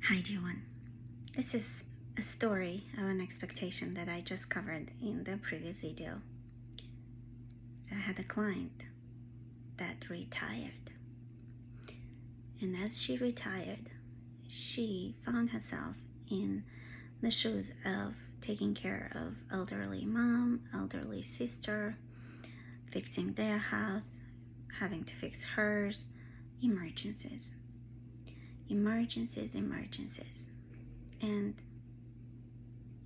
Hi, Joan. This is a story of an expectation that I just covered in the previous video. So I had a client that retired. And as she retired, she found herself in the shoes of taking care of elderly mom, elderly sister, fixing their house, having to fix hers, emergencies. And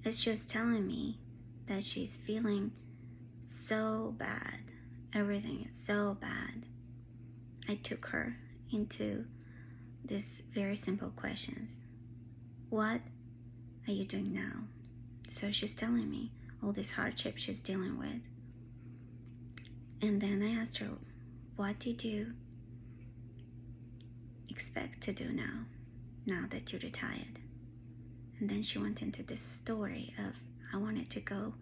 as she was telling me that she's feeling so bad, everything is so bad, I took her into these very simple questions. What are you doing now? So she's telling me all this hardship she's dealing with. And then I asked her, what did you expect to do now that you retired? And then she went into this story of, I wanted to go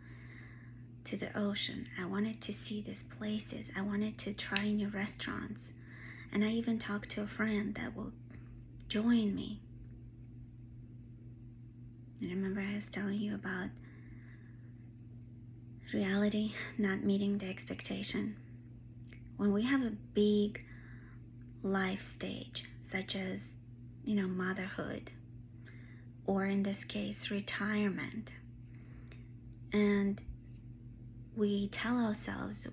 to the ocean. I wanted to see these places. I wanted to try new restaurants. And I even talked to a friend that will join me. And remember I was telling you about reality not meeting the expectation. When we have a big life stage, such as, motherhood, or in this case, retirement, and we tell ourselves,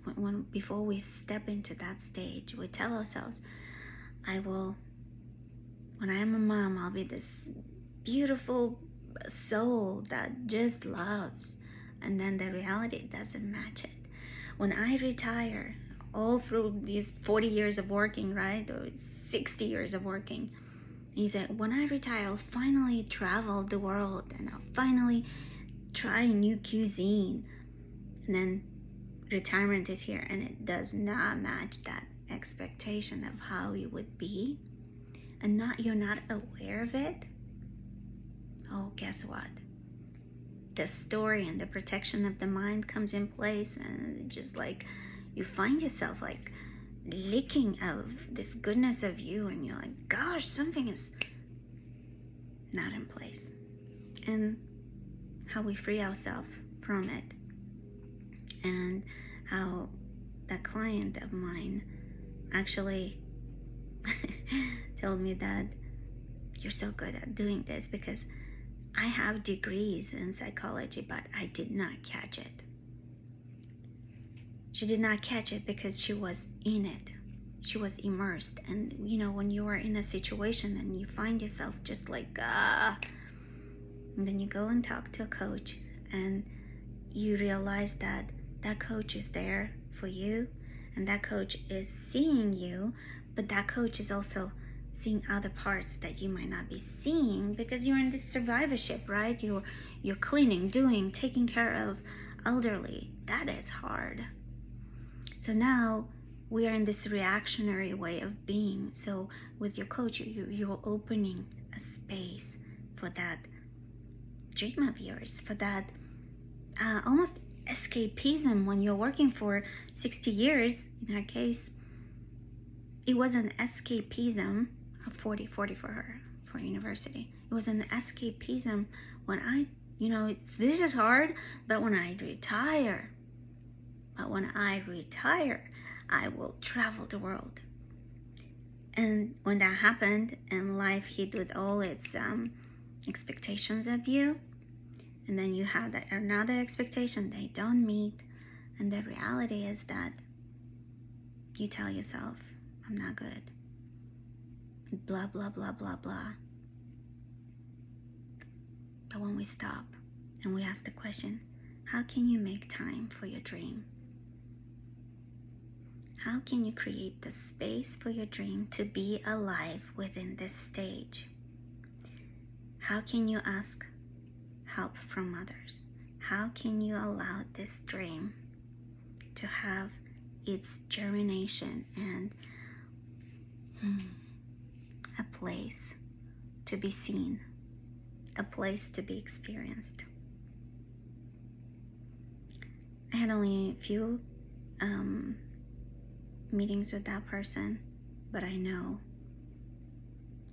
before we step into that stage, we tell ourselves, when I am a mom, I'll be this beautiful soul that just loves. And then the reality doesn't match it. When I retire, all through these 40 years of working, right, or 60 years of working, you say, when I retire, I'll finally travel the world and I'll finally try new cuisine. And then retirement is here and it does not match that expectation of how it would be. And you're not aware of it. Oh, guess what? The story and the protection of the mind comes in place, and just like you find yourself like licking of this goodness of you, and you're like, gosh, something is not in place. And how we free ourselves from it, and how that client of mine actually told me that you're so good at doing this because I have degrees in psychology, but I did not catch it. She did not catch it because she was in it. She was immersed. And, when you are in a situation and you find yourself just like, and then you go and talk to a coach and you realize that that coach is there for you and that coach is seeing you, but that coach is also seeing other parts that you might not be seeing because you're in this survivorship, right? You're cleaning, taking care of elderly. That is hard. So now we are in this reactionary way of being. So with your coach, you're opening a space for that dream of yours, for that almost escapism. When you're working for 60 years, in her case, it was an escapism. 40 for her for university. It was an escapism when this is hard, but when I retire, I will travel the world. And when that happened and life hit with all its expectations of you, and then you have that another expectation they don't meet, and the reality is that you tell yourself, I'm not good. Blah, blah, blah, blah, blah. But when we stop and we ask the question, how can you make time for your dream? How can you create the space for your dream to be alive within this stage? How can you ask help from others? How can you allow this dream to have its germination and a place to be seen, a place to be experienced? I had only a few meetings with that person, but I know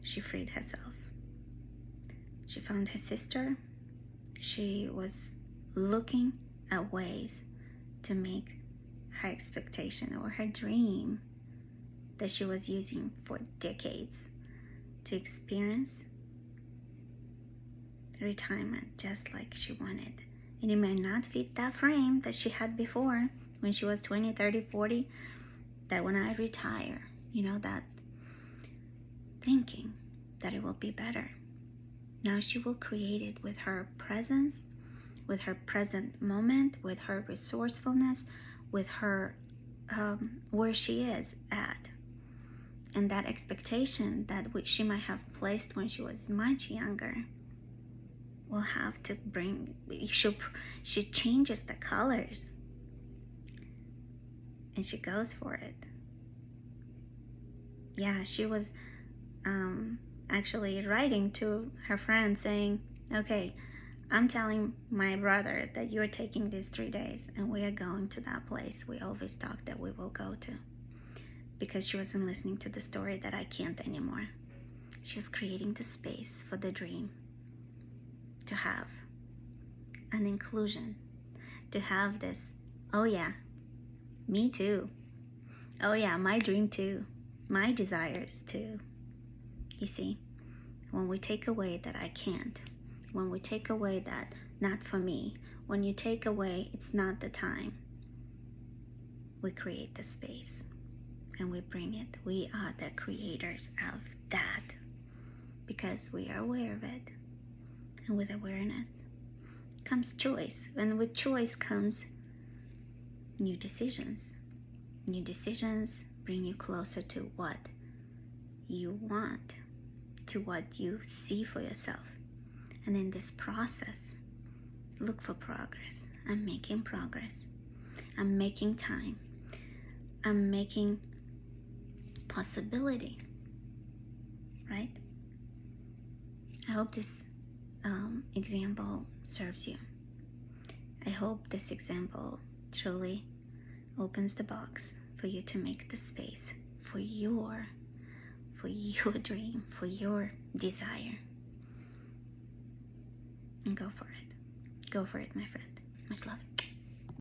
she freed herself. She found her sister. She was looking at ways to make her expectation or her dream that she was using for decades to experience retirement just like she wanted. And it may not fit that frame that she had before when she was 20, 30, 40, that when I retire, that thinking that it will be better. Now she will create it with her presence, with her present moment, with her resourcefulness, with her where she is at. And that expectation that she might have placed when she was much younger will have to bring, she changes the colors and she goes for it. Yeah, she was actually writing to her friend saying, okay, I'm telling my brother that you're taking these 3 days and we are going to that place we always talk that we will go to, because she wasn't listening to the story that I can't anymore. She was creating the space for the dream to have an inclusion, to have this, oh yeah, me too. Oh yeah, my dream too. My desires too. You see, when we take away that I can't, when we take away that not for me, when you take away it's not the time, we create the space and we bring it. We are the creators of that because we are aware of it. And with awareness comes choice. And with choice comes new decisions. New decisions bring you closer to what you want, to what you see for yourself. And in this process, look for progress. I'm making progress. I'm making time. I'm making possibility, right? I hope this example serves you. I hope this example truly opens the box for you to make the space for your dream, for your desire. And go for it. Go for it, my friend. Much love.